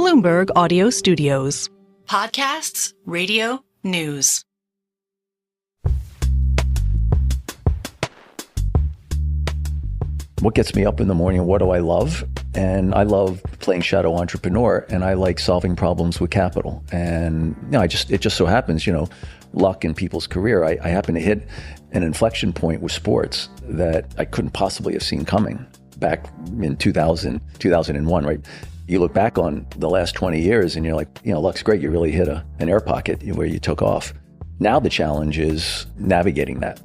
Bloomberg Audio Studios. Podcasts, radio, news. What gets me up in the morning? What do I love? And I love playing shadow entrepreneur, and I like solving problems with capital. And it just so happens, luck in people's career. I happen to hit an inflection point with sports that I couldn't possibly have seen coming back in 2001, right? You look back on the last 20 years and you're like, luck's great. You really hit an air pocket where you took off. Now the challenge is navigating that.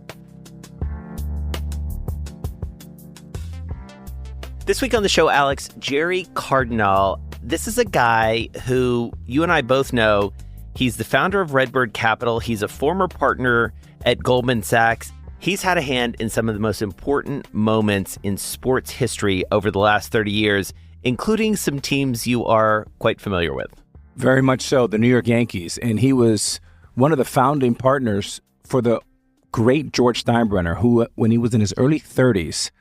This week on the show, Alex, Gerry Cardinale. This is a guy who you and I both know. He's the founder of RedBird Capital. He's a former partner at Goldman Sachs. He's had a hand in some of the most important moments in sports history over the last 30 years, including some teams you are quite familiar with. Very much so, the New York Yankees. And he was one of the founding partners for the great George Steinbrenner, who, when he was in his early 30s,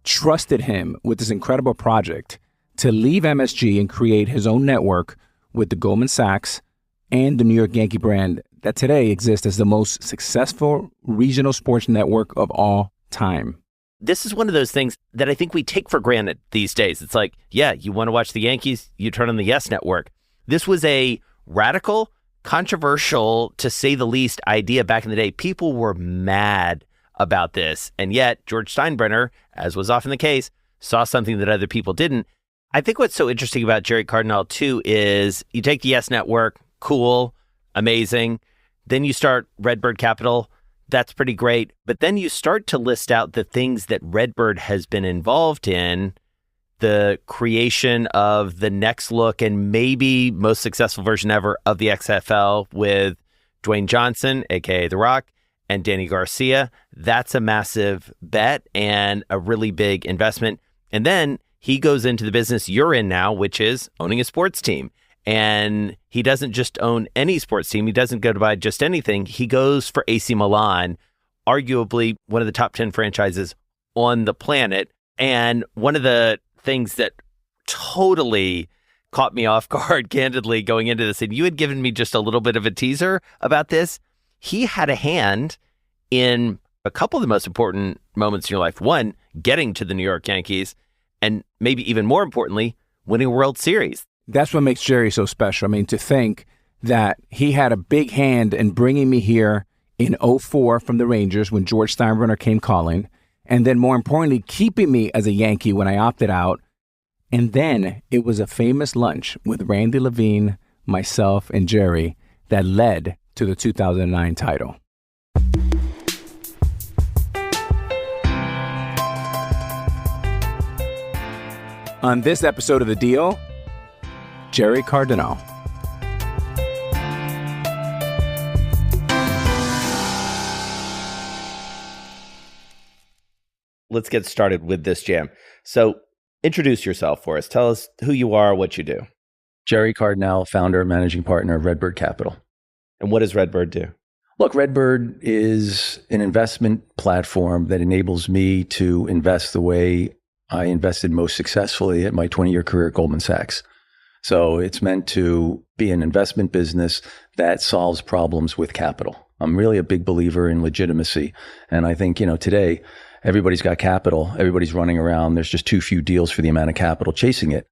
trusted him with this incredible project to leave MSG and create his own network with the Goldman Sachs and the New York Yankee brand that today exists as the most successful regional sports network of all time. This is one of those things that I think we take for granted these days. It's like, yeah, you want to watch the Yankees, you turn on the Yes Network. This was a radical, controversial, to say the least, idea back in the day. People were mad about this. And yet, George Steinbrenner, as was often the case, saw something that other people didn't. I think what's so interesting about Gerry Cardinale, too, is you take the Yes Network, cool, amazing. Then you start RedBird Capital. That's pretty great. But then you start to list out the things that RedBird has been involved in, the creation of the next look and maybe most successful version ever of the XFL with Dwayne Johnson, a.k.a. The Rock, and Danny Garcia. That's a massive bet and a really big investment. And then he goes into the business you're in now, which is owning a sports team. And he doesn't just own any sports team. He doesn't go to buy just anything. He goes for AC Milan, arguably one of the top 10 franchises on the planet. And one of the things that totally caught me off guard, candidly, going into this, and you had given me just a little bit of a teaser about this, he had a hand in a couple of the most important moments in your life. One, getting to the New York Yankees, and maybe even more importantly, winning a World Series. That's what makes Gerry so special. I mean, to think that he had a big hand in bringing me here in 2004 from the Rangers when George Steinbrenner came calling, and then more importantly, keeping me as a Yankee when I opted out. And then it was a famous lunch with Randy Levine, myself, and Gerry that led to the 2009 title. On this episode of The Deal, Gerry Cardinale. Let's get started with this jam. So introduce yourself for us. Tell us who you are, what you do. Gerry Cardinale, founder and managing partner of RedBird Capital. And what does RedBird do? Look, RedBird is an investment platform that enables me to invest the way I invested most successfully at my 20-year career at Goldman Sachs. So it's meant to be an investment business that solves problems with capital. I'm really a big believer in legitimacy. And I think, today everybody's got capital. Everybody's running around. There's just too few deals for the amount of capital chasing it.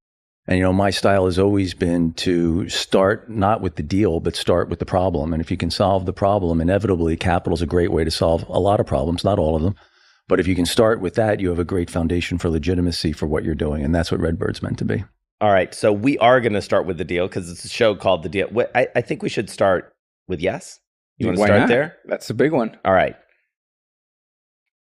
And, my style has always been to start not with the deal, but start with the problem. And if you can solve the problem, inevitably capital is a great way to solve a lot of problems, not all of them. But if you can start with that, you have a great foundation for legitimacy for what you're doing. And that's what RedBird's meant to be. All right. So we are going to start with The Deal because it's a show called The Deal. I think we should start with yes. You want to start there? That's a big one. All right.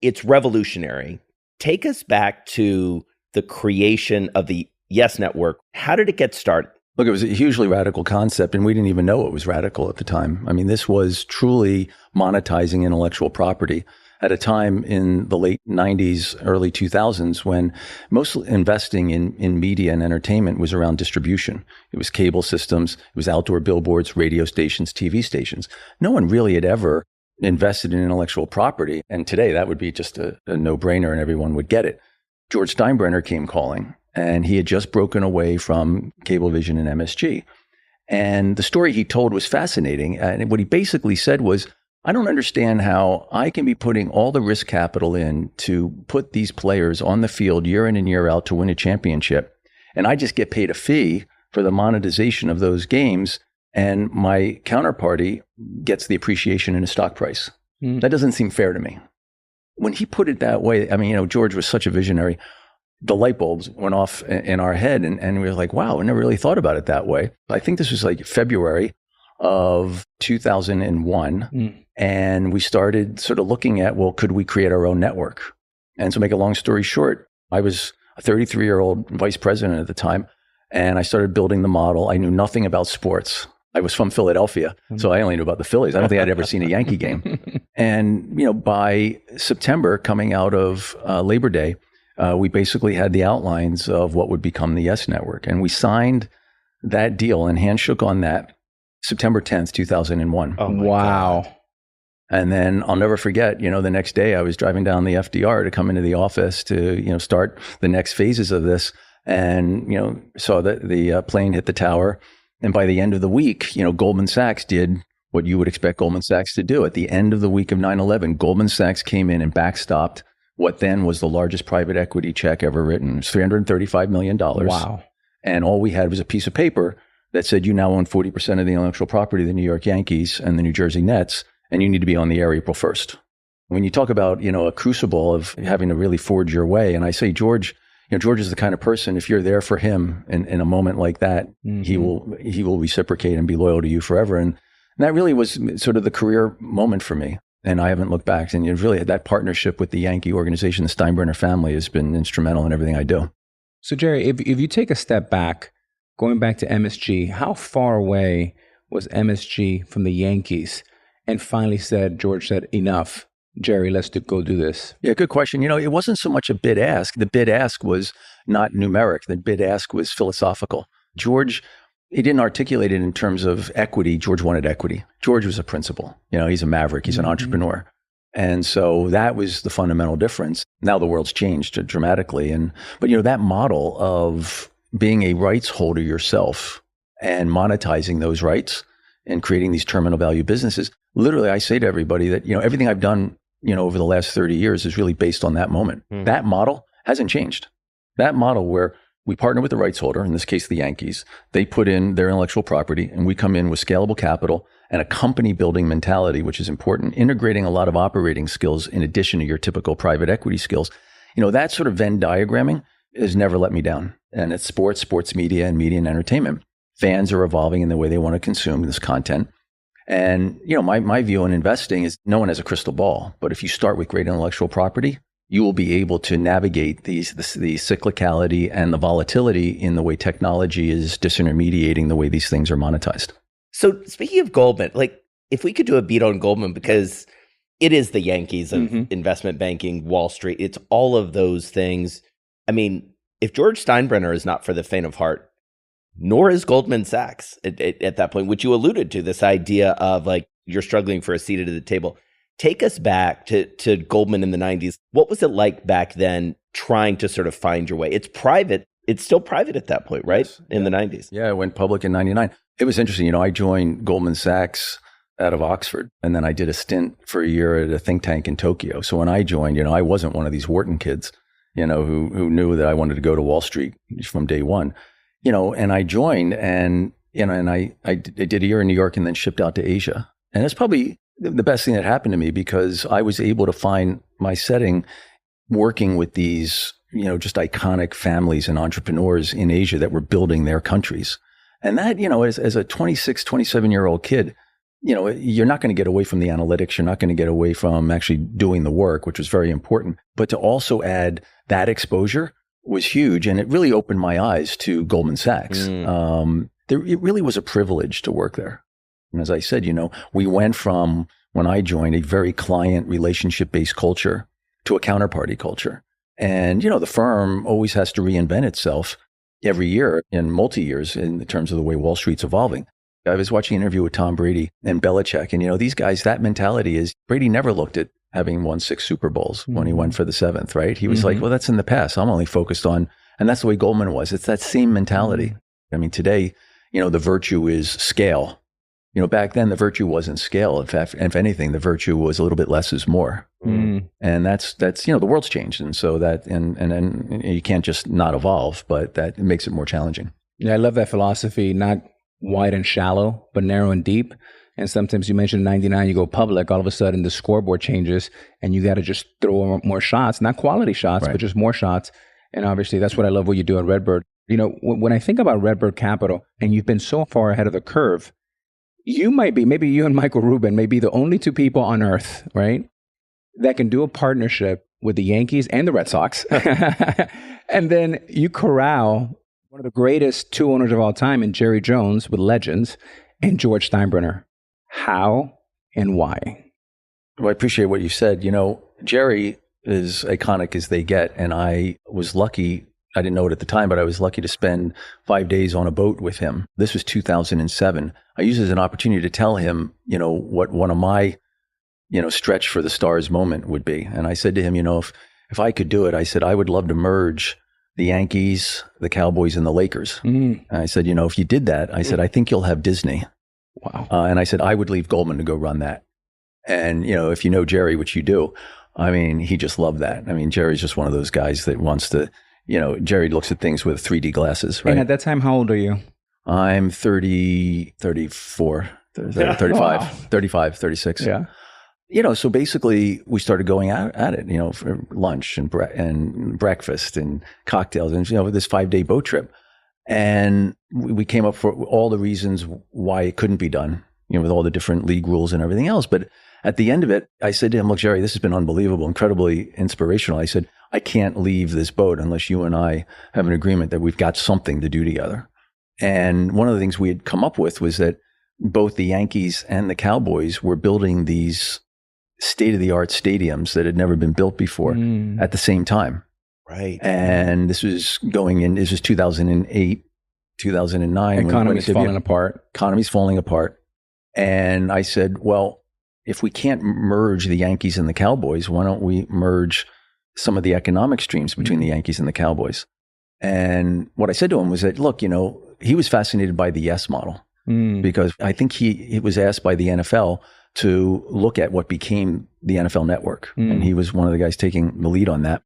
It's revolutionary. Take us back to the creation of the Yes Network. How did it get started? Look, it was a hugely radical concept, and we didn't even know it was radical at the time. I mean, this was truly monetizing intellectual property at a time in the late 90s, early 2000s, when most investing in media and entertainment was around distribution. It was cable systems, it was outdoor billboards, radio stations, TV stations. No one really had ever invested in intellectual property. And today that would be just a no-brainer and everyone would get it. George Steinbrenner came calling. And he had just broken away from Cablevision and MSG. And the story he told was fascinating. And what he basically said was, I don't understand how I can be putting all the risk capital in to put these players on the field year in and year out to win a championship. And I just get paid a fee for the monetization of those games. And my counterparty gets the appreciation in a stock price. That doesn't seem fair to me. When he put it that way, I mean, George was such a visionary. The light bulbs went off in our head, and we were like, wow, I never really thought about it that way. I think this was like February of 2001. And we started sort of looking at, well, could we create our own network? And so make a long story short, I was a 33-year-old vice president at the time, and I started building the model. I knew nothing about sports. I was from Philadelphia, so I only knew about the Phillies. I don't think I'd ever seen a Yankee game. And, by September, coming out of Labor Day, we basically had the outlines of what would become the Yes Network. And we signed that deal and handshook on that September 10th, 2001. Oh, wow. God. And then I'll never forget, the next day I was driving down the FDR to come into the office to, start the next phases of this. And, saw that the plane hit the tower. And by the end of the week, Goldman Sachs did what you would expect Goldman Sachs to do. At the end of the week of 9/11, Goldman Sachs came in and backstopped what then was the largest private equity check ever written. It was $335 million. Wow. And all we had was a piece of paper that said, you now own 40% of the intellectual property of the New York Yankees and the New Jersey Nets, and you need to be on the air April 1st. When you talk about, a crucible of having to really forge your way, and I say, George is the kind of person, if you're there for him in a moment like that, he will reciprocate and be loyal to you forever. And that really was sort of the career moment for me. And I haven't looked back. And really, that partnership with the Yankee organization, the Steinbrenner family, has been instrumental in everything I do. So, Gerry, if you take a step back, going back to MSG, how far away was MSG from the Yankees? And finally George said, enough. Gerry, let's go do this. Yeah, good question. It wasn't so much a bid ask. The bid ask was not numeric. The bid ask was philosophical. George, he didn't articulate it in terms of equity. George wanted equity. George was a principal. He's a maverick. He's an entrepreneur. And so that was the fundamental difference. Now the world's changed dramatically. But that model of being a rights holder yourself and monetizing those rights and creating these terminal value businesses, literally I say to everybody that, everything I've done, over the last 30 years is really based on that moment. That model hasn't changed. That model where we partner with the rights holder, in this case, the Yankees, they put in their intellectual property and we come in with scalable capital and a company building mentality, which is important, integrating a lot of operating skills in addition to your typical private equity skills. That sort of Venn diagramming has never let me down. And it's sports media and entertainment. Fans are evolving in the way they want to consume this content. And, my view on investing is no one has a crystal ball, but if you start with great intellectual property, you will be able to navigate the cyclicality and the volatility in the way technology is disintermediating the way these things are monetized. So speaking of Goldman, if we could do a beat on Goldman, because it is the Yankees of investment banking, Wall Street, it's all of those things. I mean, if George Steinbrenner is not for the faint of heart, nor is Goldman Sachs at that point, which you alluded to, this idea of you're struggling for a seat at the table. Take us back to Goldman in the 90s. What was it like back then trying to sort of find your way? It's private. It's still private at that point, right? Yes. In the 90s. Yeah, it went public in 99. It was interesting. I joined Goldman Sachs out of Oxford, and then I did a stint for a year at a think tank in Tokyo. So when I joined, I wasn't one of these Wharton kids, who knew that I wanted to go to Wall Street from day one. And I joined and I did a year in New York and then shipped out to Asia. And it's probably the best thing that happened to me because I was able to find my setting working with these, just iconic families and entrepreneurs in Asia that were building their countries. And that, as a 26, 27-year-old kid, you're not going to get away from the analytics. You're not going to get away from actually doing the work, which was very important. But to also add that exposure was huge. And it really opened my eyes to Goldman Sachs. It really was a privilege to work there. And as I said, we went from, when I joined, a very client relationship-based culture to a counterparty culture. And, the firm always has to reinvent itself every year and multi-years in terms of the way Wall Street's evolving. I was watching an interview with Tom Brady and Belichick, and, these guys, that mentality is Brady never looked at having won 6 Super Bowls when he went for the 7th, right? He was like, well, that's in the past. I'm only focused on And that's the way Goldman was. It's that same mentality. I mean, today, the virtue is scale. Back then the virtue wasn't scale. In fact, if anything, the virtue was a little bit less is more. And that's the world's changed. And so that, and you can't just not evolve, but that makes it more challenging. Yeah, I love that philosophy, not wide and shallow, but narrow and deep. And sometimes you mentioned 99, you go public, all of a sudden the scoreboard changes and you got to just throw more shots, not quality shots, but just more shots. And obviously that's what I love what you do at RedBird. When I think about RedBird Capital and you've been so far ahead of the curve, you might be, maybe you and Michael Rubin may be the only two people on earth, right, that can do a partnership with the Yankees and the Red Sox. And then you corral one of the greatest two owners of all time in Jerry Jones with Legends and George Steinbrenner. How and why? Well, I appreciate what you said. Jerry is iconic as they get. And I was lucky. I didn't know it at the time, but I was lucky to spend 5 days on a boat with him. This was 2007. I used it as an opportunity to tell him, what one of my, stretch for the stars moment would be. And I said to him, if I could do it, I said, I would love to merge the Yankees, the Cowboys, and the Lakers. And I said, if you did that, I said, I think you'll have Disney. Wow. And I said, I would leave Goldman to go run that. And, if you know Jerry, which you do, I mean, he just loved that. I mean, Jerry's just one of those guys that wants to, Jerry looks at things with 3D glasses, right? And at that time, how old are you? I'm 34, 35, Wow. 35, 36. Yeah. So basically we started going out at it, for lunch and breakfast and cocktails and, this 5-day boat trip. And we came up for all the reasons why it couldn't be done, with all the different league rules and everything else. But at the end of it, I said to him, look, Jerry, this has been unbelievable, incredibly inspirational. I said, I can't leave this boat unless you and I have an agreement that we've got something to do together. And one of the things we had come up with was that both the Yankees and the Cowboys were building these state-of-the-art stadiums that had never been built before at the same time. Right. And this was 2008, 2009. Economy's falling apart. Economy's falling apart. And I said, well, if we can't merge the Yankees and the Cowboys, why don't we merge some of the economic streams between the Yankees and the Cowboys? And what I said to him was that, look, he was fascinated by the yes model because I think he was asked by the NFL to look at what became the NFL Network. And he was one of the guys taking the lead on that.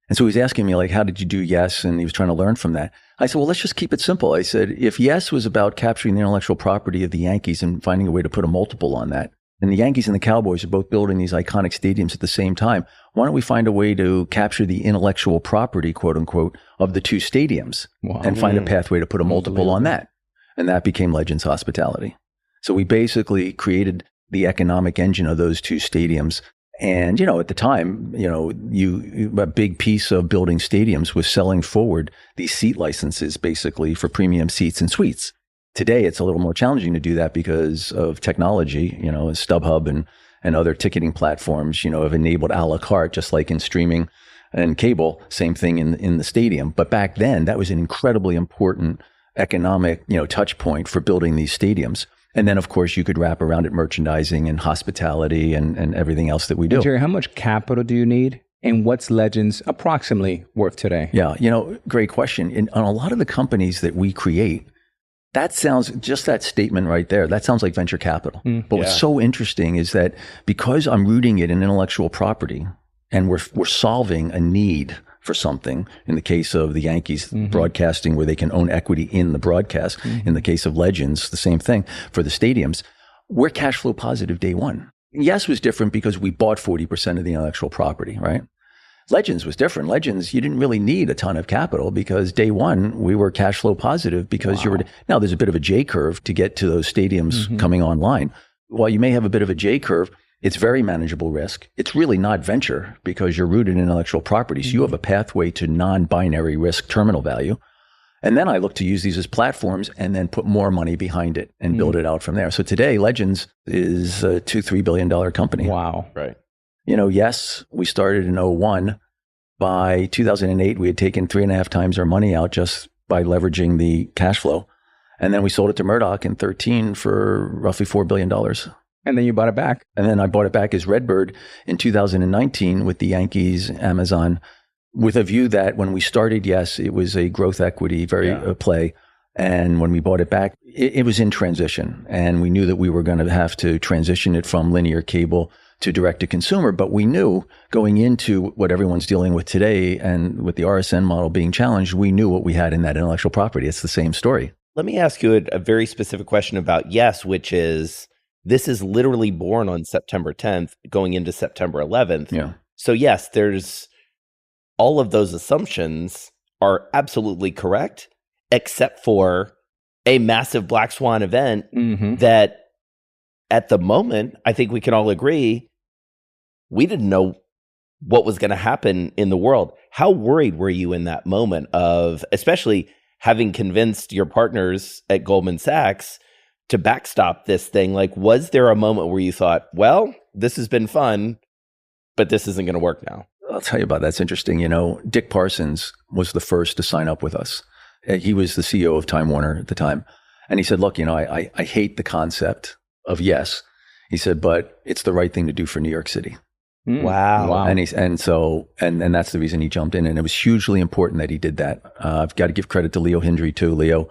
And so he was asking me, how did you do yes? And he was trying to learn from that. I said, well, let's just keep it simple. I said, if yes was about capturing the intellectual property of the Yankees and finding a way to put a multiple on that, and the Yankees and the Cowboys are both building these iconic stadiums at the same time, why don't we find a way to capture the intellectual property, quote unquote, of the two stadiums and find a pathway to put a multiple on that? And that became Legends Hospitality. So we basically created the economic engine of those two stadiums. And, at the time, a big piece of building stadiums was selling forward these seat licenses basically for premium seats and suites. Today, it's a little more challenging to do that because of technology, StubHub and other ticketing platforms, have enabled a la carte, just like in streaming and cable, same thing in the stadium. But back then, that was an incredibly important economic, touch point for building these stadiums. And then, of course, you could wrap around it merchandising and hospitality and everything else that we do. And Jerry, how much capital do you need? And what's Legends approximately worth today? Yeah, great question. On a lot of the companies that we create, that sounds, just that statement right there, that sounds like venture capital. But what's so interesting is that because I'm rooting it in intellectual property and we're solving a need for something, in the case of the Yankees broadcasting where they can own equity in the broadcast, in the case of Legends, the same thing for the stadiums, we're cash flow positive day one. Yes was different because we bought 40% of the intellectual property, right? Legends was different. Legends, you didn't really need a ton of capital because day one, we were cash flow positive because now there's a bit of a J curve to get to those stadiums coming online. While you may have a bit of a J curve, it's very manageable risk. It's really not venture because you're rooted in intellectual property. So you have a pathway to non-binary risk terminal value. And then I look to use these as platforms and then put more money behind it and build it out from there. So today, Legends is a $2-3 billion company. Wow. Right. Yes, we started in 2001. By 2008, we had taken 3.5 times our money out just by leveraging the cash flow. And then we sold it to Murdoch in 2013 for roughly $4 billion. And then you bought it back. And then I bought it back as RedBird in 2019 with the Yankees, Amazon, with a view that when we started, yes, it was a growth equity play. And when we bought it back, it was in transition. And we knew that we were going to have to transition it from linear cable to direct to consumer. But we knew going into what everyone's dealing with today and with the RSN model being challenged, we knew what we had in that intellectual property. It's the same story. Let me ask you a very specific question about Yes, which is, this is literally born on September 10th, going into September 11th. Yeah. So yes, there's all of those assumptions are absolutely correct, except for a massive black swan event that at the moment, I think we can all agree, we didn't know what was going to happen in the world. How worried were you in that moment of, especially having convinced your partners at Goldman Sachs to backstop this thing? Like, was there a moment where you thought, well, this has been fun, but this isn't going to work now? I'll tell you about that. It's interesting. You know, Dick Parsons was the first to sign up with us. He was the CEO of Time Warner at the time. And he said, look, you know, I hate the concept of yes. He said, but it's the right thing to do for New York City. Wow. And and that's the reason he jumped in. And it was hugely important that he did that. I've got to give credit to Leo Hindry too. Leo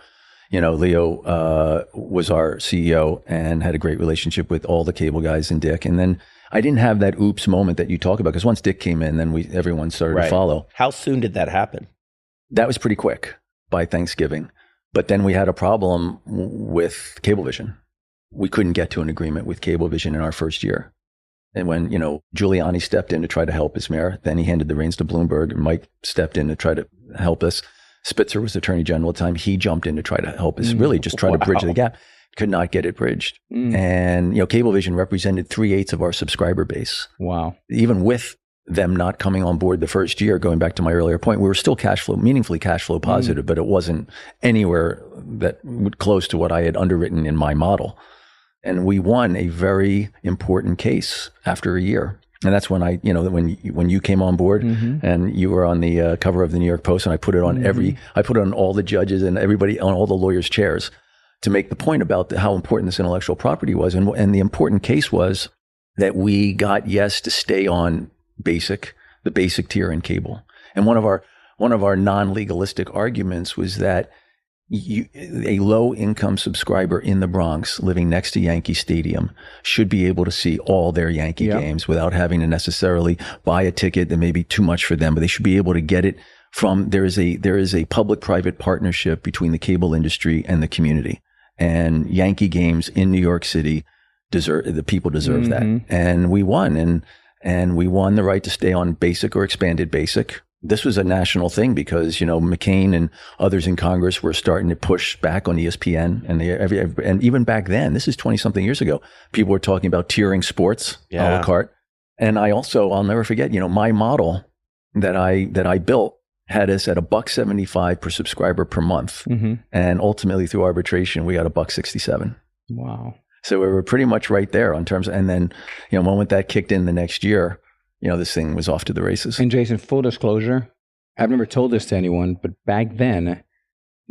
was our CEO and had a great relationship with all the cable guys and Dick. And then I didn't have that oops moment that you talk about, because once Dick came in, then everyone started to follow. How soon did that happen? That was pretty quick, by Thanksgiving. But then we had a problem with Cablevision. We couldn't get to an agreement with Cablevision in our first year. And when, you know, Giuliani stepped in to try to help as mayor, then he handed the reins to Bloomberg, and Mike stepped in to try to help us. Spitzer was Attorney General at the time. He jumped in to try to help us, really just try to bridge the gap. Could not get it bridged. And, you know, Cablevision represented 3/8 of our subscriber base. Wow. Even with them not coming on board the first year, going back to my earlier point, we were still meaningfully cash flow positive, but it wasn't anywhere that close to what I had underwritten in my model. And we won a very important case after a year. And that's when when you came on board and you were on the cover of the New York Post, and I put it on I put it on all the judges and everybody, on all the lawyers' chairs, to make the point about how important this intellectual property was. And the important case was that we got yes to stay on the basic tier in cable. And one of our non-legalistic arguments was that a low-income subscriber in the Bronx living next to Yankee Stadium should be able to see all their Yankee games without having to necessarily buy a ticket that may be too much for them, but they should be able to get it from, there is a public-private partnership between the cable industry and the community. And Yankee games in New York City the people deserve that. And we won, and we won the right to stay on basic or expanded basic. This was a national thing because, you know, McCain and others in Congress were starting to push back on ESPN. And even back then, this is 20-something years ago, people were talking about tiering sports a la carte. And I'll never forget, you know, my model that I built had us at $1.75 per subscriber per month. And ultimately through arbitration, we got $1.67. Wow. So we were pretty much right there on terms. And then, you know, the moment that kicked in the next year, you know, this thing was off to the races. And Jason, full disclosure, I've never told this to anyone, but back then,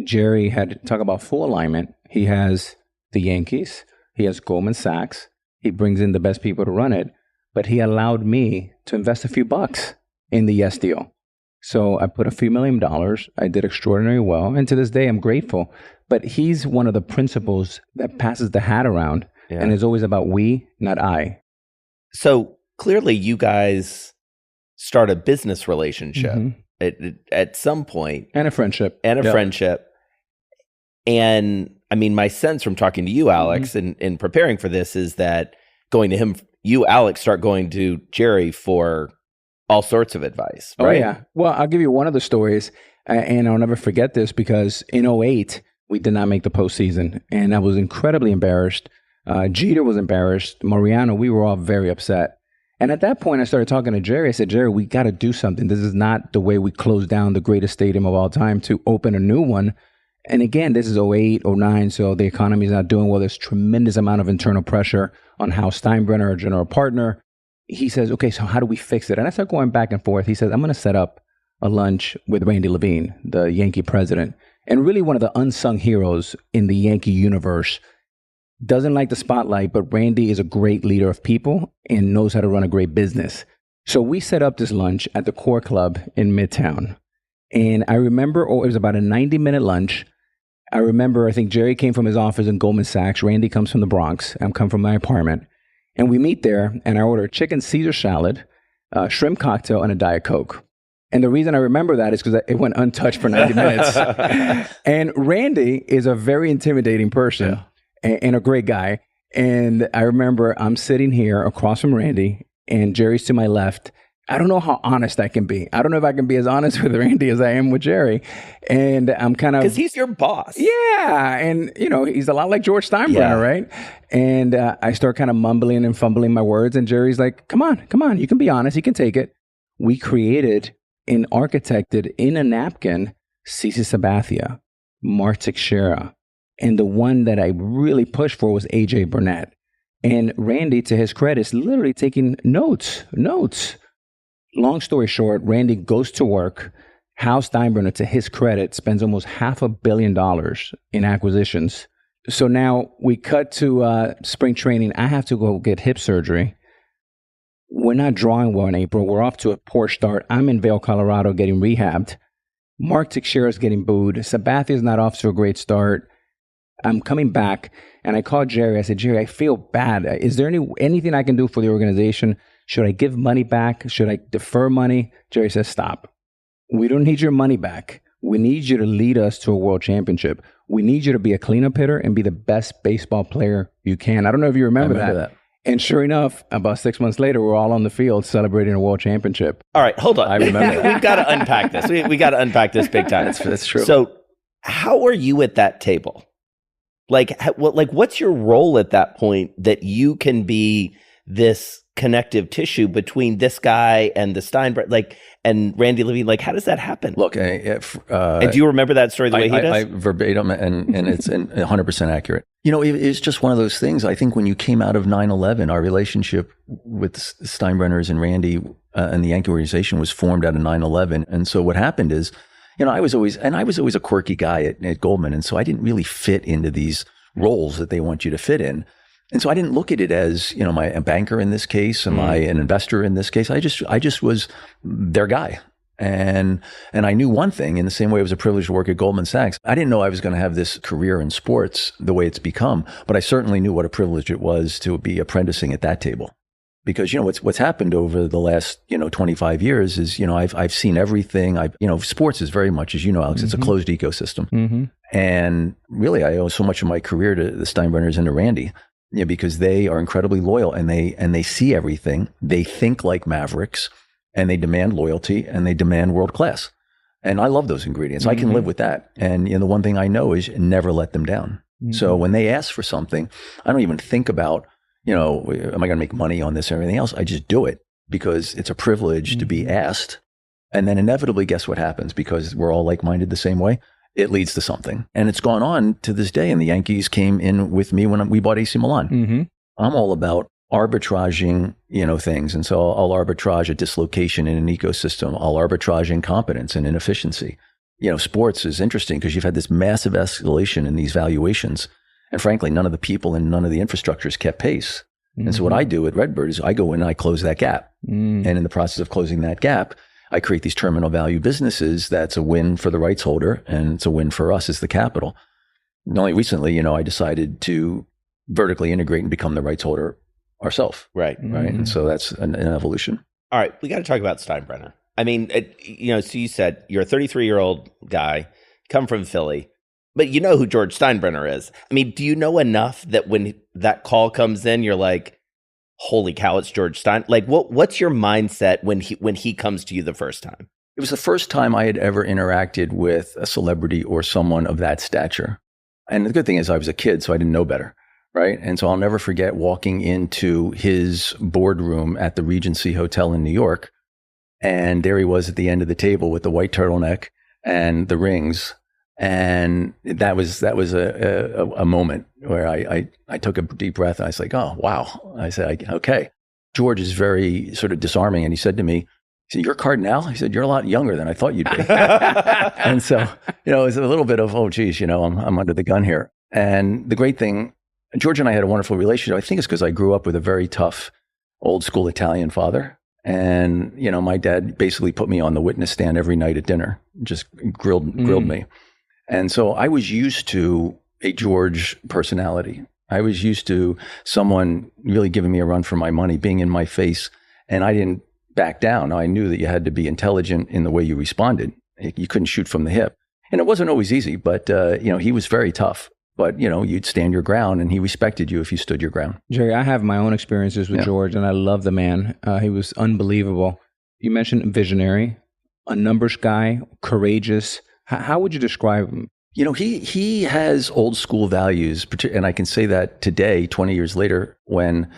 Gerry had to talk about full alignment. He has the Yankees, he has Goldman Sachs, he brings in the best people to run it, but he allowed me to invest a few bucks in the Yes deal. So I put a few $1 million. I did extraordinarily well. And to this day, I'm grateful. But he's one of the principals that passes the hat around. And it's always about we, not I. So clearly you guys start a business relationship at some point. And a friendship. Friendship. And I mean, my sense from talking to you, Alex, and preparing for this is that going to him, you, Alex, start going to Gerry for all sorts of advice, right? Oh, yeah. Well, I'll give you one of the stories, and I'll never forget this, because in 2008, we did not make the postseason, and I was incredibly embarrassed. Jeter was embarrassed. Mariano, we were all very upset. And at that point, I started talking to Gerry. I said, Gerry, we got to do something. This is not the way we close down the greatest stadium of all time to open a new one. And again, this is 2008, 2009, so the economy is not doing well. There's tremendous amount of internal pressure on how Steinbrenner, our general partner, he says, okay, so how do we fix it? And I start going back and forth. He says, I'm going to set up a lunch with Randy Levine, the Yankee president, and really one of the unsung heroes in the Yankee universe. Doesn't like the spotlight, but Randy is a great leader of people and knows how to run a great business. So we set up this lunch at the Core Club in Midtown. And I remember, it was about a 90-minute lunch. I remember, I think Gerry came from his office in Goldman Sachs. Randy comes from the Bronx. I'm come from my apartment. And we meet there, and I order a chicken Caesar salad, a shrimp cocktail, and a Diet Coke. And the reason I remember that is because it went untouched for 90 minutes. And Randy is a very intimidating person and a great guy. And I remember I'm sitting here across from Randy, and Gerry's to my left. I don't know how honest I can be. I don't know if I can be as honest with Randy as I am with Gerry. And I'm kind of... Because he's your boss. Yeah. And, he's a lot like George Steinbrenner, right? And I start kind of mumbling and fumbling my words. And Gerry's like, come on. You can be honest. You can take it. We created and architected in a napkin CeCe Sabathia, Mark Teixeira. And the one that I really pushed for was AJ Burnett. And Randy, to his credit, is literally taking notes. Long story short, Randy goes to work. Hal Steinbrenner, to his credit, spends almost $500 million in acquisitions. So now we cut to spring training. I have to go get hip surgery. We're not drawing well in April. We're off to a poor start. I'm in Vail, Colorado, getting rehabbed. Mark Teixeira is getting booed. Sabathia's not off to a great start. I'm coming back, and I called Gerry. I said, Gerry, I feel bad. Is there anything I can do for the organization? Should I give money back? Should I defer money? Gerry says, stop. We don't need your money back. We need you to lead us to a world championship. We need you to be a cleanup hitter and be the best baseball player you can. I don't know if you remember that. And sure enough, about 6 months later, we're all on the field celebrating a world championship. All right, hold on. I remember. We've got to unpack this. We got to unpack this big time. That's true. So how are you at that table? What's your role at that point that you can be this connective tissue between this guy and the Steinbrenner, and Randy Levine? How does that happen? Look, and do you remember that story the way he does? I verbatim, and it's 100% accurate. It's just one of those things. I think when you came out of 9/11, our relationship with the Steinbrenners and Randy and the Yankee organization was formed out of 9/11. And so what happened is, I was always a quirky guy at Goldman. And so I didn't really fit into these roles that they want you to fit in. And so I didn't look at it as, am I a banker in this case? Am I an investor in this case? I just was their guy. And I knew one thing, in the same way it was a privilege to work at Goldman Sachs. I didn't know I was going to have this career in sports the way it's become, but I certainly knew what a privilege it was to be apprenticing at that table. Because, what's happened over the last, 25 years is, I've seen everything. Sports is very much, as you know, Alex, it's a closed ecosystem. Mm-hmm. And really, I owe so much of my career to the Steinbrenners and to Randy, because they are incredibly loyal and they see everything. They think like mavericks, and they demand loyalty, and they demand world class. And I love those ingredients. I can live with that. And the one thing I know is never let them down. Mm-hmm. So when they ask for something, I don't even think about, am I going to make money on this or anything else? I just do it because it's a privilege to be asked. And then inevitably, guess what happens? Because we're all like-minded the same way, it leads to something. And it's gone on to this day. And the Yankees came in with me when we bought AC Milan. Mm-hmm. I'm all about arbitraging, things. And so I'll arbitrage a dislocation in an ecosystem. I'll arbitrage incompetence and inefficiency. Sports is interesting because you've had this massive escalation in these valuations. And frankly, none of the people and none of the infrastructures kept pace. Mm-hmm. And so what I do at RedBird is I go in and I close that gap. And in the process of closing that gap, I create these terminal value businesses that's a win for the rights holder, and it's a win for us as the capital. And only recently, I decided to vertically integrate and become the rights holder ourselves. Right. Mm-hmm. Right. And so that's an evolution. All right. We got to talk about Steinbrenner. I mean, so you said you're a 33-year-old guy, come from Philly, but you know who George Steinbrenner is. I mean, do you know enough that when that call comes in, you're like, holy cow, it's George Stein. What's your mindset when he comes to you the first time? It was the first time I had ever interacted with a celebrity or someone of that stature. And the good thing is I was a kid, so I didn't know better. Right. And so I'll never forget walking into his boardroom at the Regency Hotel in New York. And there he was at the end of the table with the white turtleneck and the rings. And that was a moment where I took a deep breath and I was like, oh, wow. I said, okay. George is very sort of disarming. And he said to me, you're Cardinale? He said, you're a lot younger than I thought you'd be. And so, it was a little bit of, oh, geez, I'm under the gun here. And the great thing, George and I had a wonderful relationship. I think it's because I grew up with a very tough, old school Italian father. And, my dad basically put me on the witness stand every night at dinner, just grilled me. And so I was used to a George personality. I was used to someone really giving me a run for my money, being in my face, and I didn't back down. I knew that you had to be intelligent in the way you responded. You couldn't shoot from the hip. And it wasn't always easy, but, he was very tough. But, you'd stand your ground, and he respected you if you stood your ground. Gerry, I have my own experiences with George, and I love the man. He was unbelievable. You mentioned visionary, a numbers guy, courageous. How would you describe him? He has old school values, and I can say that today, 20 years later, when,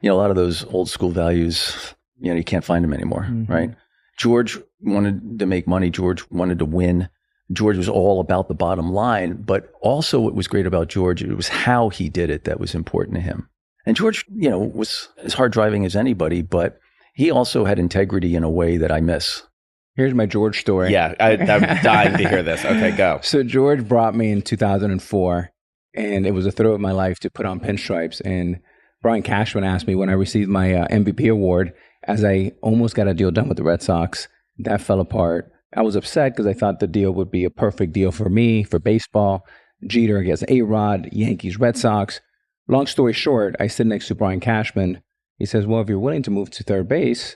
a lot of those old school values, you can't find them anymore, right? George wanted to make money. George wanted to win. George was all about the bottom line, but also what was great about George, it was how he did it that was important to him. And George, was as hard driving as anybody, but he also had integrity in a way that I miss. Here's my George story. Yeah, I'm dying to hear this. Okay, go. So George brought me in 2004, and it was a thrill of my life to put on pinstripes. And Brian Cashman asked me when I received my MVP award, as I almost got a deal done with the Red Sox, that fell apart. I was upset because I thought the deal would be a perfect deal for me, for baseball. Jeter against A-Rod, Yankees, Red Sox. Long story short, I sit next to Brian Cashman. He says, well, if you're willing to move to third base,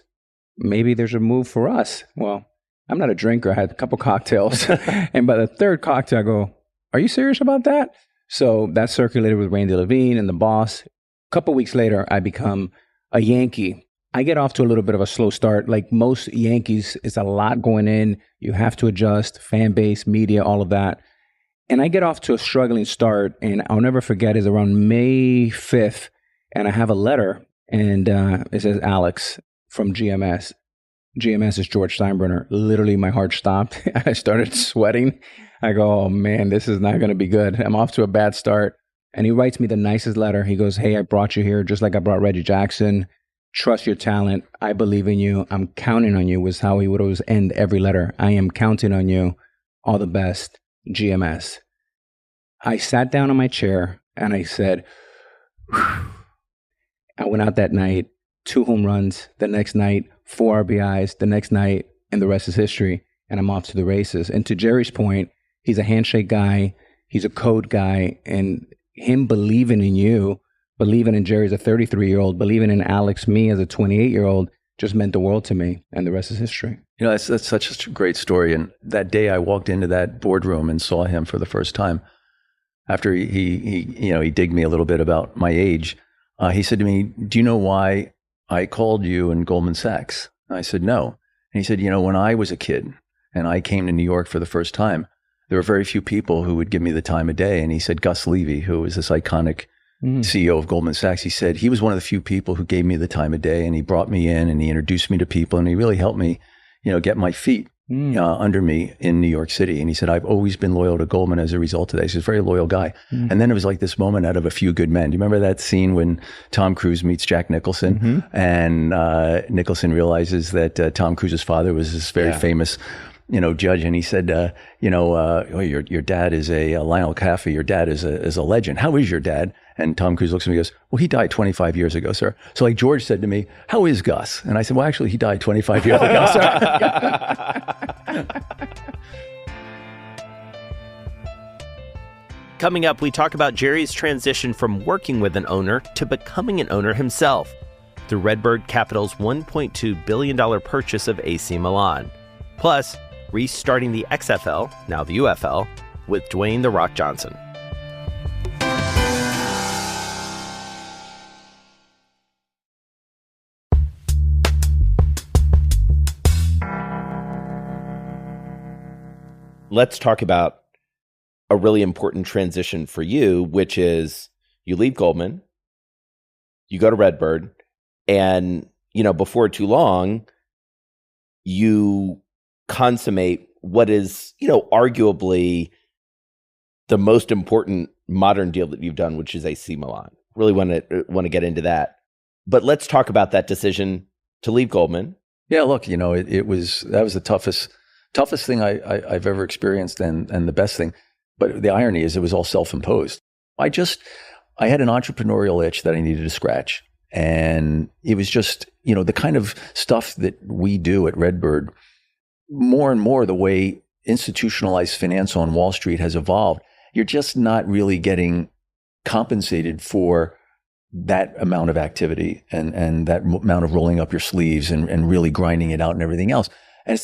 maybe there's a move for us. Well, I'm not a drinker. I had a couple cocktails. And by the third cocktail, I go, are you serious about that? So that circulated with Randy Levine and the boss. A couple weeks later, I become a Yankee. I get off to a little bit of a slow start. Like most Yankees, it's a lot going in. You have to adjust, fan base, media, all of that. And I get off to a struggling start. And I'll never forget, it's around May 5th. And I have a letter. And it says, Alex from GMS. GMS is George Steinbrenner. Literally, my heart stopped. I started sweating. I go, oh, man, this is not going to be good. I'm off to a bad start. And he writes me the nicest letter. He goes, hey, I brought you here just like I brought Reggie Jackson. Trust your talent. I believe in you. I'm counting on you was how he would always end every letter. I am counting on you. All the best, GMS. I sat down on my chair and I said, whew. I went out that night, 2 home runs. The next night, 4 RBIs. The next night, and the rest is history. And I'm off to the races. And to Gerry's point, he's a handshake guy. He's a code guy. And him believing in you, believing in Gerry as a 33-year-old, believing in Alex, me as a 28-year-old, just meant the world to me, and the rest is history. That's such a great story. And that day I walked into that boardroom and saw him for the first time. After he digged me a little bit about my age, he said to me, do you know why I called you in Goldman Sachs? I said, no. And he said, when I was a kid and I came to New York for the first time, there were very few people who would give me the time of day. And he said, Gus Levy, who was this iconic CEO of Goldman Sachs, he said he was one of the few people who gave me the time of day, and he brought me in and he introduced me to people, and he really helped me, get my feet under me in New York City. And he said, I've always been loyal to Goldman as a result of that. He's a very loyal guy. And then it was like this moment out of A Few Good Men. Do you remember that scene when Tom Cruise meets Jack Nicholson and Nicholson realizes that Tom Cruise's father was this very famous judge, and he said, your dad is a Lionel Caffey. Your dad is a legend. How is your dad? And Tom Cruise looks at me and goes, well, he died 25 years ago, sir. So like George said to me, how is Gus? And I said, well, actually, he died 25 years ago, sir. Coming up, we talk about Gerry's transition from working with an owner to becoming an owner himself through RedBird Capital's $1.2 billion purchase of AC Milan. Plus, restarting the XFL, now the UFL, with Dwayne "The Rock" Johnson. Let's talk about a really important transition for you, which is you leave Goldman, you go to RedBird, and, before too long, you consummate what is, arguably the most important modern deal that you've done, which is AC Milan. Really want to get into that. But let's talk about that decision to leave Goldman. Yeah, look, that was the toughest thing I've ever experienced, and the best thing. But the irony is it was all self-imposed. I had an entrepreneurial itch that I needed to scratch. And it was just, the kind of stuff that we do at RedBird, more and more the way institutionalized finance on Wall Street has evolved, you're just not really getting compensated for that amount of activity and that amount of rolling up your sleeves and really grinding it out and everything else.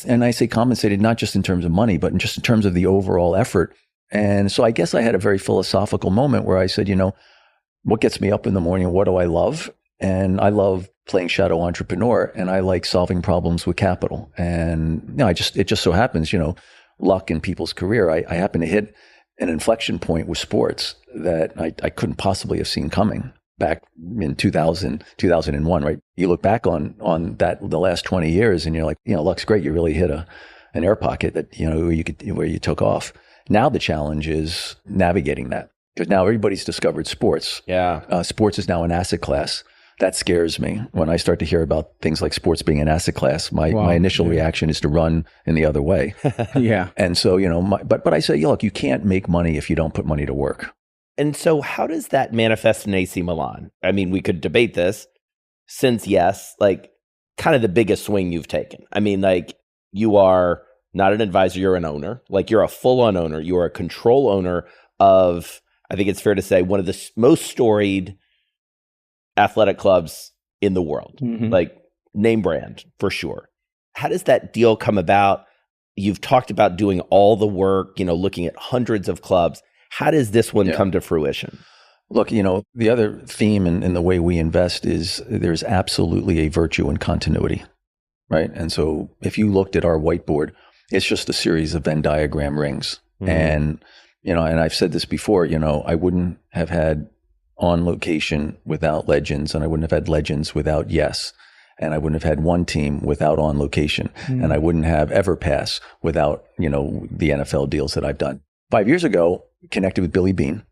And I say compensated not just in terms of money, but just in terms of the overall effort. And so I guess I had a very philosophical moment where I said, what gets me up in the morning? What do I love? And I love playing shadow entrepreneur, and I like solving problems with capital. And it just so happens, luck in people's career. I happen to hit an inflection point with sports that I couldn't possibly have seen coming back in 2000, 2001, right? You look back on that, the last 20 years, and you're like, luck's great. You really hit an air pocket that, where you took off. Now the challenge is navigating that, because now everybody's discovered sports. Yeah. Sports is now an asset class. That scares me. When I start to hear about things like sports being an asset class, my initial reaction is to run in the other way. Yeah. And so, but I say, look, you can't make money if you don't put money to work. And so how does that manifest in AC Milan? I mean, we could debate this since, yes, like kind of the biggest swing you've taken. I mean, like you are not an advisor, you're an owner. Like you're a full-on owner. You are a control owner of, I think it's fair to say, one of the most storied athletic clubs in the world, like name brand for sure. How does that deal come about? You've talked about doing all the work, looking at hundreds of clubs. How does this one come to fruition? Look, the other theme in the way we invest is there's absolutely a virtue in continuity, right? And so if you looked at our whiteboard, it's just a series of Venn diagram rings. And, and I've said this before, I wouldn't have had On Location without Legends, and I wouldn't have had Legends without Yes, and I wouldn't have had One Team without On Location, and I wouldn't have Everpass without, the NFL deals that I've done. 5 years ago, connected with Billy Beane,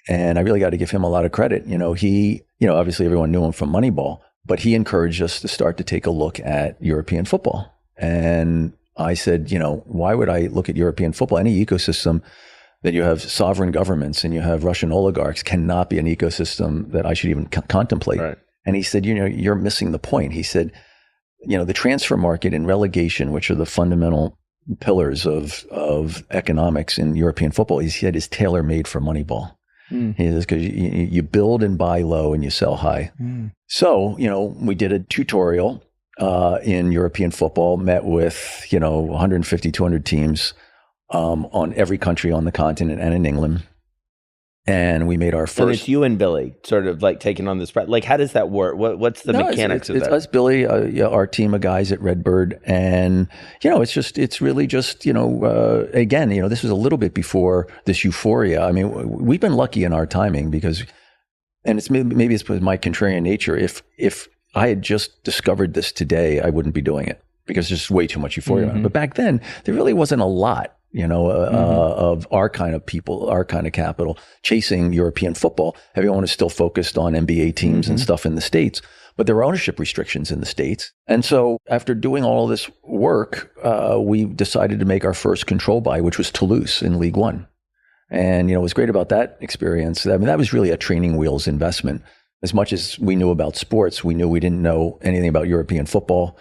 and I really got to give him a lot of credit. He, obviously everyone knew him from Moneyball, but he encouraged us to start to take a look at European football. And I said, why would I look at European football? Any ecosystem that you have sovereign governments and you have Russian oligarchs cannot be an ecosystem that I should even contemplate. Right. And he said, you're missing the point. He said, the transfer market and relegation, which are the fundamental pillars of economics in European football, he said is tailor-made for Moneyball. He says, because you build and buy low and you sell high. So, we did a tutorial in European football, met with, 150, 200 teams on every country on the continent and in England. And we made our first. And it's you and Billy sort of like taking on this. Like, how does that work? What's the mechanics of that? It's us, Billy, our team of guys at RedBird. And, it's really just, again, this was a little bit before this euphoria. I mean, we've been lucky in our timing because, and maybe it's with my contrarian nature. If I had just discovered this today, I wouldn't be doing it because there's way too much euphoria. But back then, there really wasn't a lot. Of our kind of people, our kind of capital chasing European football. Everyone is still focused on NBA teams and stuff in the States, but there were ownership restrictions in the States. And so after doing all of this work, we decided to make our first control buy, which was Toulouse in League One. And, what was great about that experience, I mean, that was really a training wheels investment. As much as we knew about sports, we knew we didn't know anything about European football.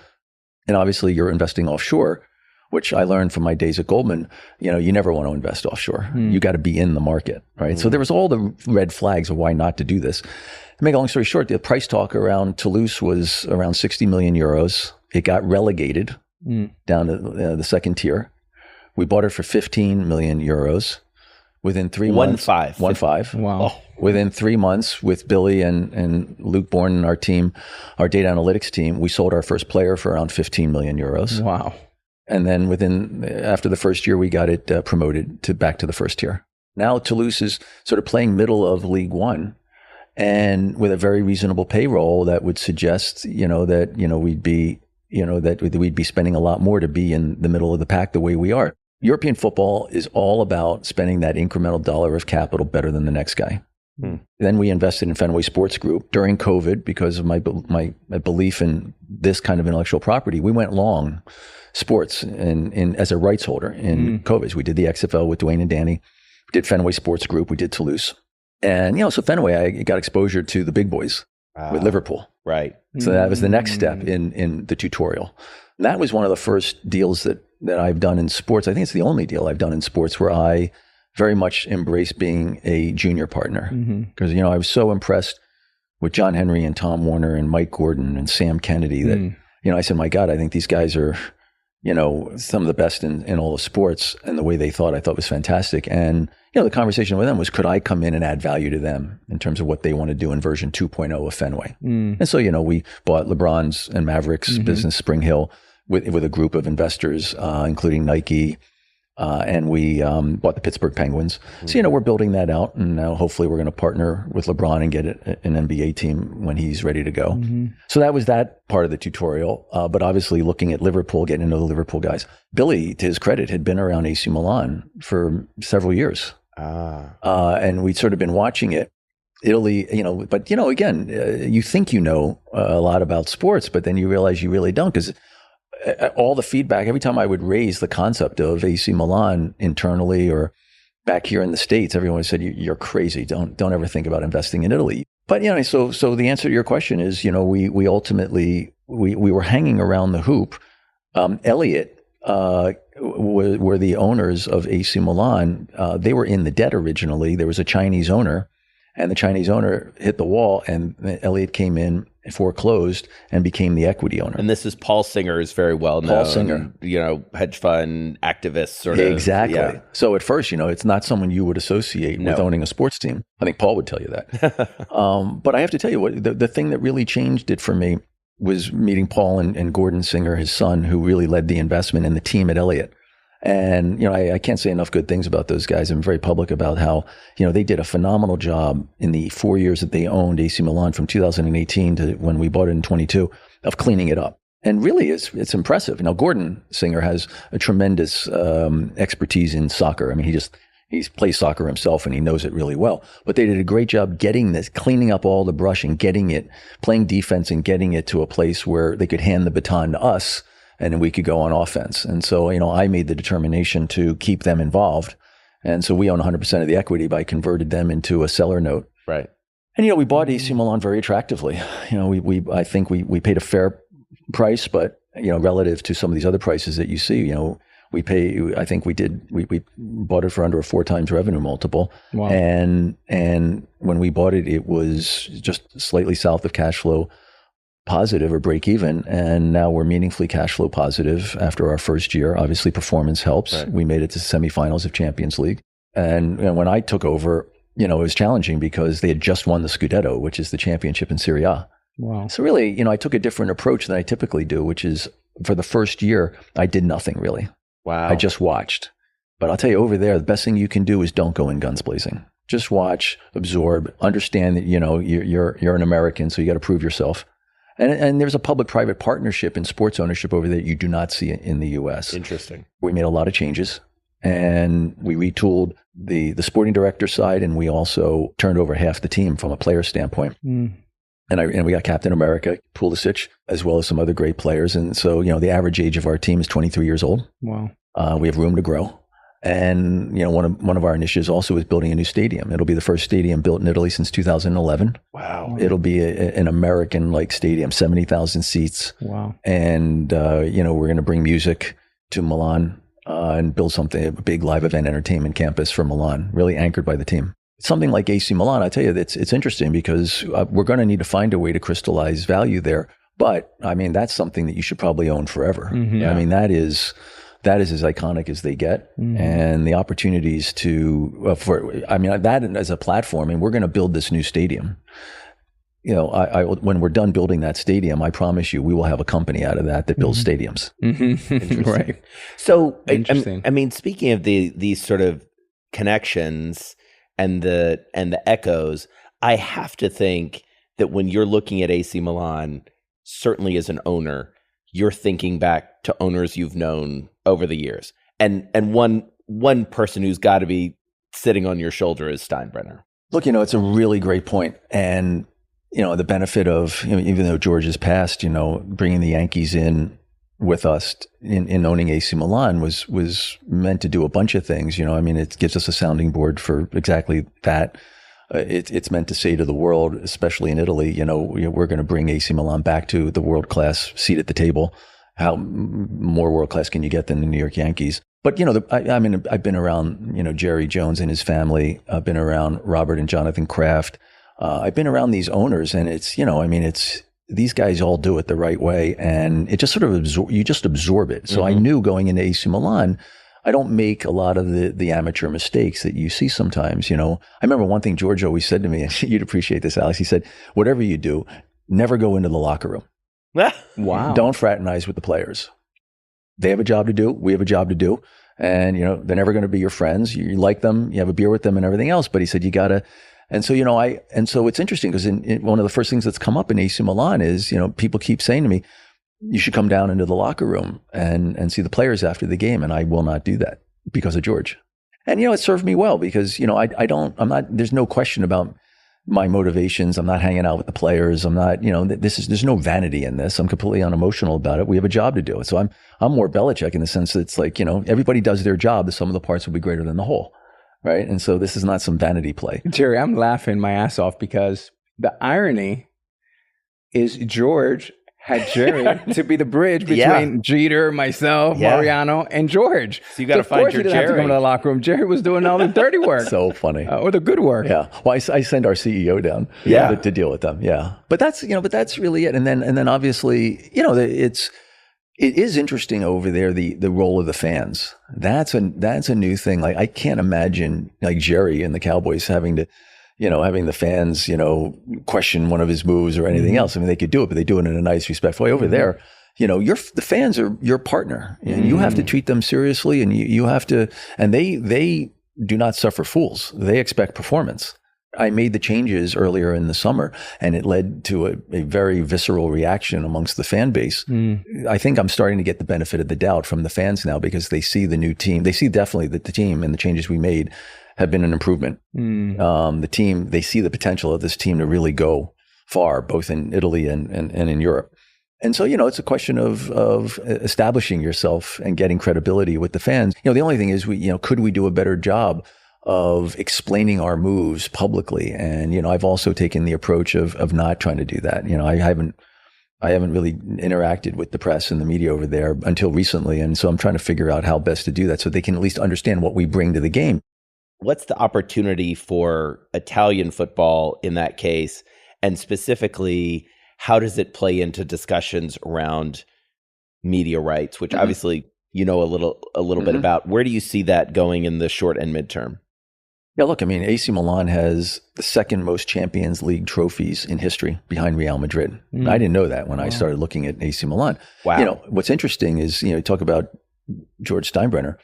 And obviously you're investing offshore, which I learned from my days at Goldman, you never want to invest offshore. You got to be in the market, right? So there was all the red flags of why not to do this. To make a long story short, the price talk around Toulouse was around 60 million euros. It got relegated down to the second tier. We bought it for 15 million euros. Within 3 months. 1.5. Wow. Within 3 months with Billy and Luke Bourne and our team, our data analytics team, we sold our first player for around 15 million euros. Wow. And then after the first year, we got it promoted back to the first tier. Now Toulouse is sort of playing middle of League One, and with a very reasonable payroll that would suggest, that we'd be spending a lot more to be in the middle of the pack the way we are. European football is all about spending that incremental dollar of capital better than the next guy. Then we invested in Fenway Sports Group during COVID because of my belief in this kind of intellectual property. We went long sports in as a rights holder in COVID. We did the XFL with Dwayne and Danny. We did Fenway Sports Group. We did Toulouse. And, so Fenway, I got exposure to the big boys with Liverpool. Right. So that was the next step in the tutorial. And that was one of the first deals that I've done in sports. I think it's the only deal I've done in sports where I very much embrace being a junior partner. Because, I was so impressed with John Henry and Tom Warner and Mike Gordon and Sam Kennedy that, I said, my God, I think these guys are, some of the best in all of sports, and the way they thought, I thought was fantastic. And, the conversation with them was, could I come in and add value to them in terms of what they want to do in version 2.0 of Fenway? And so, we bought LeBron's and Mavericks business, Spring Hill, with a group of investors, including Nike, and we bought the Pittsburgh Penguins. So, we're building that out, and now hopefully we're going to partner with LeBron and get an NBA team when he's ready to go. So that was that part of the tutorial. But obviously looking at Liverpool, getting to know the Liverpool guys. Billy, to his credit, had been around AC Milan for several years. And we'd sort of been watching it. Italy, but, again, you think a lot about sports, but then you realize you really don't, because all the feedback, every time I would raise the concept of AC Milan internally or back here in the States, everyone said, you're crazy. Don't ever think about investing in Italy. But, so the answer to your question is, we ultimately, we were hanging around the hoop. Elliott were the owners of AC Milan. They were in the debt originally. There was a Chinese owner, and the Chinese owner hit the wall, and Elliott came in, foreclosed, and became the equity owner. And this is Paul Singer, is very well known. Paul Singer, hedge fund activist, sort of. Exactly. Yeah. So at first, it's not someone you would associate with owning a sports team. I think Paul would tell you that. But I have to tell you what, the thing that really changed it for me was meeting Paul and Gordon Singer, his son, who really led the investment in the team at Elliott. And, I can't say enough good things about those guys. I'm very public about how, they did a phenomenal job in the 4 years that they owned AC Milan, from 2018 to when we bought it in 22, of cleaning it up. And really, it's impressive. Now, Gordon Singer has a tremendous expertise in soccer. I mean, he plays soccer himself, and he knows it really well. But they did a great job getting this, cleaning up all the brush and getting it, playing defense and getting it to a place where they could hand the baton to us, and then we could go on offense. And so, I made the determination to keep them involved. And so we own 100% of the equity by converted them into a seller note. Right. And, we bought AC Milan very attractively. I think we paid a fair price, but, relative to some of these other prices that you see, we bought it for under a 4 times revenue multiple. Wow. And when we bought it, it was just slightly south of cash flow positive or break even. And now we're meaningfully cash flow positive after our first year. Obviously, performance helps. Right. We made it to semifinals of Champions League. And when I took over, it was challenging because they had just won the Scudetto, which is the championship in Serie A. Wow. So really, I took a different approach than I typically do, which is, for the first year, I did nothing really. Wow. I just watched. But I'll tell you, over there, the best thing you can do is don't go in guns blazing. Just watch, absorb, understand that, you're an American, so you got to prove yourself. And there's a public-private partnership in sports ownership over there you do not see in the U.S. Interesting. We made a lot of changes, and we retooled the sporting director side, and we also turned over half the team from a player standpoint. And we got Captain America, Pulisic, as well as some other great players. And so, the average age of our team is 23 years old. Wow. We have room to grow. And, one of our initiatives also is building a new stadium. It'll be the first stadium built in Italy since 2011. Wow. It'll be an American-like stadium, 70,000 seats. Wow. And, we're going to bring music to Milan and build a big live event entertainment campus for Milan, really anchored by the team. Something like AC Milan, I tell you, it's interesting because we're going to need to find a way to crystallize value there. But, that's something that you should probably own forever. Mm-hmm. Yeah. That is as iconic as they get. And the opportunities that as a platform, and we're going to build this new stadium. When we're done building that stadium, I promise you, we will have a company out of that builds stadiums. Mm-hmm. Right. So, Interesting. Speaking of these sort of connections and the echoes, I have to think that when you're looking at AC Milan, certainly as an owner, you're thinking back to owners you've known over the years. And one person who's got to be sitting on your shoulder is Steinbrenner. Look, it's a really great point. And, the benefit of, even though George has passed, bringing the Yankees in with us in owning AC Milan was meant to do a bunch of things. It gives us a sounding board for exactly that. it's meant to say to the world, especially in Italy, we're going to bring AC Milan back to the world-class seat at the table. How more world-class can you get than the New York Yankees? But, I've been around, Jerry Jones and his family. I've been around Robert and Jonathan Kraft. I've been around these owners, and it's these guys all do it the right way, and it just sort of you just absorb it. So I knew going into AC Milan, I don't make a lot of the amateur mistakes that you see sometimes. I remember one thing George always said to me, and you'd appreciate this, Alex. He said, "Whatever you do, never go into the locker room. Wow. Don't fraternize with the players. They have a job to do. We have a job to do. And, they're never going to be your friends. You like them, you have a beer with them and everything else." But he said, you got to. And so, so it's interesting because in one of the first things that's come up in AC Milan is, people keep saying to me, you should come down into the locker room and see the players after the game. And I will not do that because of George. And, it served me well because, there's no question about my motivations. I'm not hanging out with the players. I'm not, there's no vanity in this. I'm completely unemotional about it. We have a job to do. So I'm more Belichick in the sense that it's like, everybody does their job. The sum of the parts will be greater than the whole. Right. And so this is not some vanity play. Jerry, I'm laughing my ass off because the irony is George had Jerry to be the bridge between Jeter, myself, Mariano, and George. So you got to find your Jerry. Jerry. Have to come to the locker room. Jerry was doing all the dirty work. So funny. Or the good work. Yeah. Well, I send our CEO down to deal with them. Yeah. But that's, but that's really it. And then obviously, it is interesting over there, the role of the fans. That's a new thing. Like I can't imagine like Jerry and the Cowboys having to, having the fans, question one of his moves or anything else. I mean, they could do it, but they do it in a nice, respectful way. Over there, the fans are your partner, and you have to treat them seriously, and you have to. And they do not suffer fools. They expect performance. I made the changes earlier in the summer, and it led to a very visceral reaction amongst the fan base. I think I'm starting to get the benefit of the doubt from the fans now because they see the new team. They see definitely that the team and the changes we made have been an improvement. The team, they see the potential of this team to really go far, both in Italy and in Europe. And so, it's a question of establishing yourself and getting credibility with the fans. The only thing is, could we do a better job of explaining our moves publicly? And, I've also taken the approach of not trying to do that. I haven't really interacted with the press and the media over there until recently. And so I'm trying to figure out how best to do that so they can at least understand what we bring to the game. What's the opportunity for Italian football in that case? And specifically, how does it play into discussions around media rights, which obviously a little bit about? Where do you see that going in the short and midterm? Yeah, look, AC Milan has the second most Champions League trophies in history behind Real Madrid. I didn't know that when I started looking at AC Milan. Wow. What's interesting is, talk about George Steinbrenner,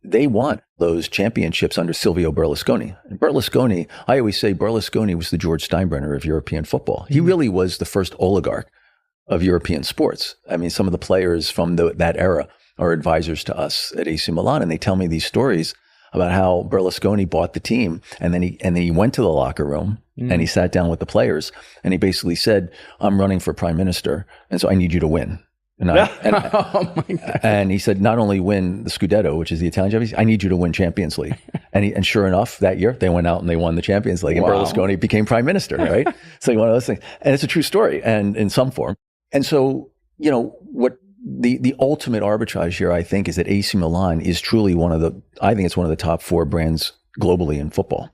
they won those championships under Silvio Berlusconi. And Berlusconi, I always say Berlusconi was the George Steinbrenner of European football. He really was the first oligarch of European sports. Some of the players from that era are advisors to us at AC Milan, and they tell me these stories about how Berlusconi bought the team, and then he went to the locker room and he sat down with the players, and he basically said, "I'm running for prime minister, and so I need you to win." Oh my God. And he said, not only win the Scudetto, which is the Italian Champions League, I need you to win Champions League. And sure enough, that year they went out and they won the Champions League, and Berlusconi became prime minister, right? So one of those things, and it's a true story, and in some form. And so, what the ultimate arbitrage here, I think, is that AC Milan is truly it's one of the top 4 brands globally in football.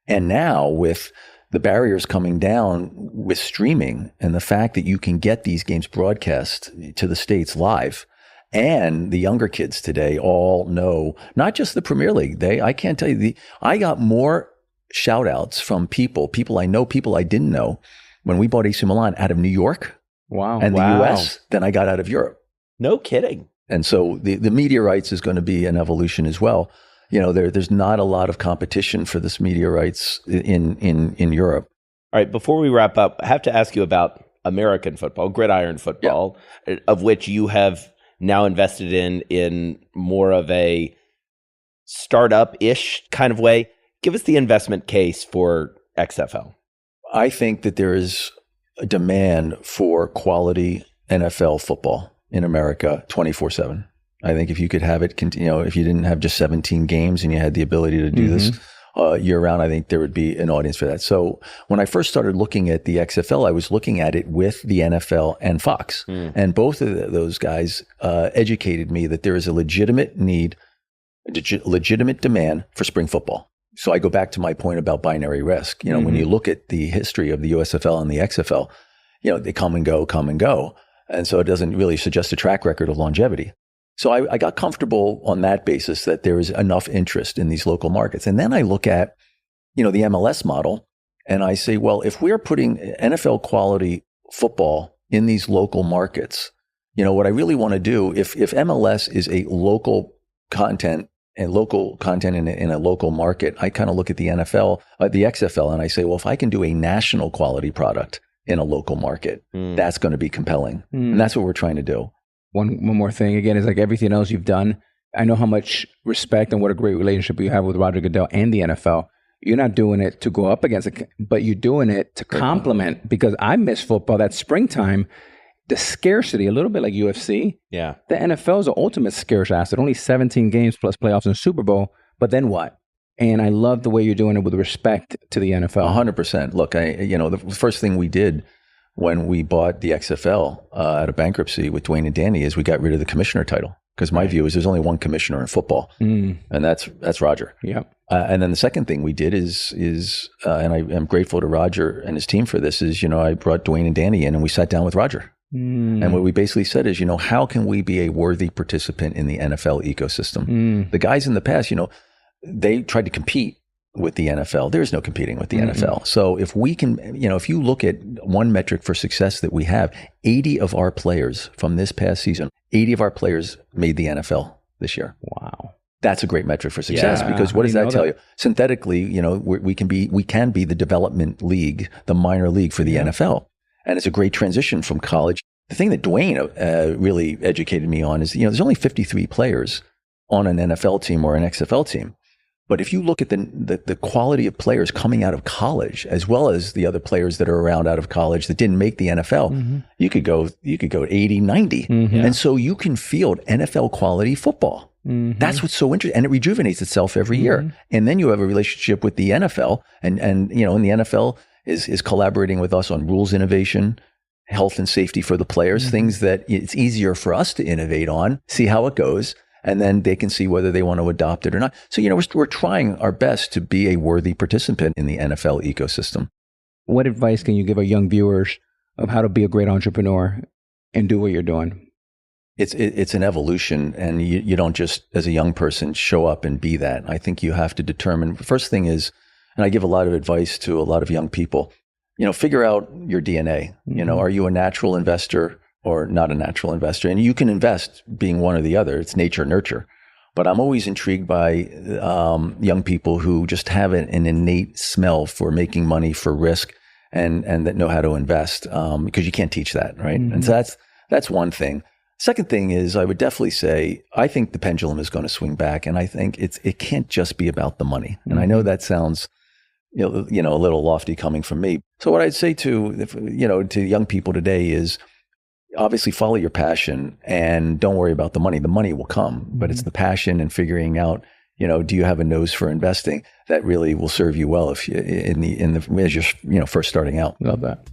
And now with the barriers coming down with streaming and the fact that you can get these games broadcast to the States live, and the younger kids today all know, not just the Premier League, I can't tell you, I got more shout outs from people I know, people I didn't know, when we bought AC Milan out of New York and the US than I got out of Europe. No kidding. And so the media rights is going to be an evolution as well. There's not a lot of competition for this media rights in Europe. All right, before we wrap up, I have to ask you about American football, gridiron football, of which you have now invested in more of a startup-ish kind of way. Give us the investment case for XFL. I think that there is a demand for quality NFL football in America 24/7. I think if you could have it, if you didn't have just 17 games and you had the ability to do this year round, I think there would be an audience for that. So when I first started looking at the XFL, I was looking at it with the NFL and Fox. And both of those guys educated me that there is a legitimate need, legitimate demand for spring football. So I go back to my point about binary risk. When you look at the history of the USFL and the XFL, they come and go. And so it doesn't really suggest a track record of longevity. So I got comfortable on that basis that there is enough interest in these local markets. And then I look at, the MLS model and I say, well, if we're putting NFL quality football in these local markets, what I really want to do, if MLS is a local content and local content in a local market, I kind of look at the NFL, the XFL, and I say, well, if I can do a national quality product in a local market, that's going to be compelling. And that's what we're trying to do. One more thing, again, is like everything else you've done. I know how much respect and what a great relationship you have with Roger Goodell and the NFL. You're not doing it to go up against it, but you're doing it to complement, because I miss football. That springtime, the scarcity, a little bit like UFC. Yeah. The NFL is the ultimate scarce asset. Only 17 games plus playoffs and Super Bowl. But then what? And I love the way you're doing it with respect to the NFL. 100%. Look, the first thing we did when we bought the XFL out of bankruptcy with Dwayne and Danny is we got rid of the commissioner title, because my view is there's only one commissioner in football, and that's Roger. Yeah. And then the second thing we did is and I am grateful to Roger and his team for this, is I brought Dwayne and Danny in and we sat down with Roger. And what we basically said is, how can we be a worthy participant in the NFL ecosystem? The guys in the past, they tried to compete with the NFL. There's no competing with the NFL. So if we can, if you look at one metric for success that we have, 80 of our players from this past season, 80 of our players made the NFL this year. Wow. That's a great metric for success, because what does that tell you? Synthetically, we can be the development league, the minor league for the NFL. And it's a great transition from college. The thing that Dwayne really educated me on is, there's only 53 players on an NFL team or an XFL team. But if you look at the quality of players coming out of college, as well as the other players that are around out of college that didn't make the NFL, you could go 80, 90. And so you can field NFL quality football. That's what's so interesting. And it rejuvenates itself every year. And then you have a relationship with the NFL, and and the NFL is collaborating with us on rules innovation, health and safety for the players, things that it's easier for us to innovate on, see how it goes. And then they can see whether they want to adopt it or not. So, we're trying our best to be a worthy participant in the NFL ecosystem. What advice can you give our young viewers of how to be a great entrepreneur and do what you're doing? It's an evolution, and you don't just, as a young person, show up and be that. I think you have to determine, first thing is, and I give a lot of advice to a lot of young people, figure out your DNA. Are you a natural investor or not a natural investor? And you can invest being one or the other. It's nature, nurture. But I'm always intrigued by young people who just have an innate smell for making money, for risk, and that know how to invest, because you can't teach that, right? And so that's one thing. Second thing is, I would definitely say, I think the pendulum is going to swing back, and I think it can't just be about the money. And I know that sounds a little lofty coming from me. So what I'd say to young people today is, obviously follow your passion and don't worry about the money. The money will come, but it's the passion and figuring out, do you have a nose for investing that really will serve you well if you, as you're first starting out. Love that.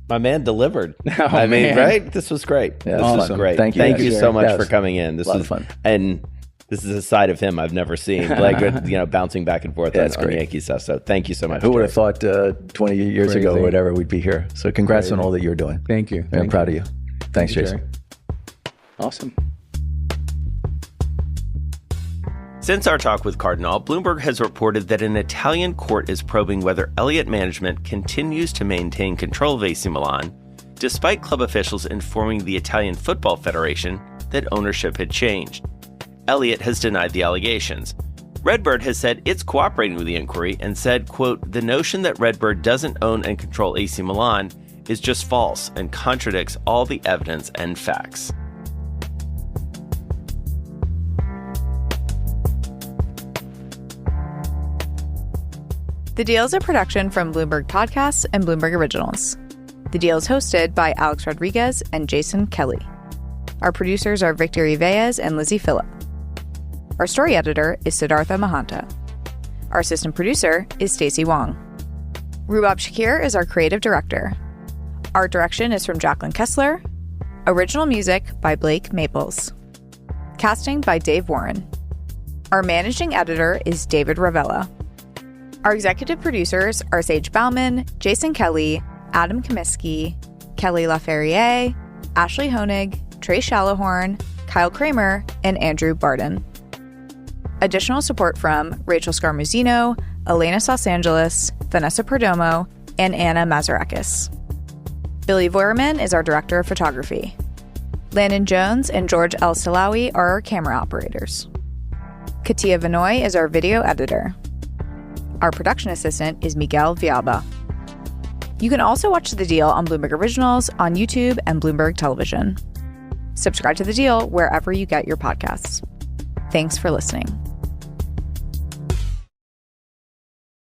My man delivered. Right? This was great. Yeah, this awesome. was great. Thank you. Thank you so much for coming in. This was a lot of fun. And this is a side of him I've never seen, like, bouncing back and forth on Yankee stuff. So thank you so much. Who would have thought 20 years ago or whatever we'd be here? So congrats on all that you're doing. Thank you. I'm proud of you. Thanks, Jason. Gerry. Awesome. Since our talk with Cardinale, Bloomberg has reported that an Italian court is probing whether Elliott management continues to maintain control of AC Milan, despite club officials informing the Italian Football Federation that ownership had changed. Elliott has denied the allegations. RedBird has said it's cooperating with the inquiry and said, quote, "The notion that RedBird doesn't own and control AC Milan is just false and contradicts all the evidence and facts." The Deal is a production from Bloomberg Podcasts and Bloomberg Originals. The Deal is hosted by Alex Rodriguez and Jason Kelly. Our producers are Victor Iveas and Lizzie Phillip. Our story editor is Siddhartha Mahanta. Our assistant producer is Stacey Wong. Rubab Shakir is our creative director. Art direction is from Jacqueline Kessler. Original music by Blake Maples. Casting by Dave Warren. Our managing editor is David Ravella. Our executive producers are Sage Bauman, Jason Kelly, Adam Comiskey, Kelly LaFerriere, Ashley Honig, Trey Shallowhorn, Kyle Kramer, and Andrew Barden. Additional support from Rachel Scarmuzino, Elena Sausangelis, Vanessa Perdomo, and Anna Mazarakis. Billy Voerman is our director of photography. Landon Jones and George El Salawi are our camera operators. Katia Vinoy is our video editor. Our production assistant is Miguel Vialba. You can also watch The Deal on Bloomberg Originals, on YouTube, and Bloomberg Television. Subscribe to The Deal wherever you get your podcasts. Thanks for listening.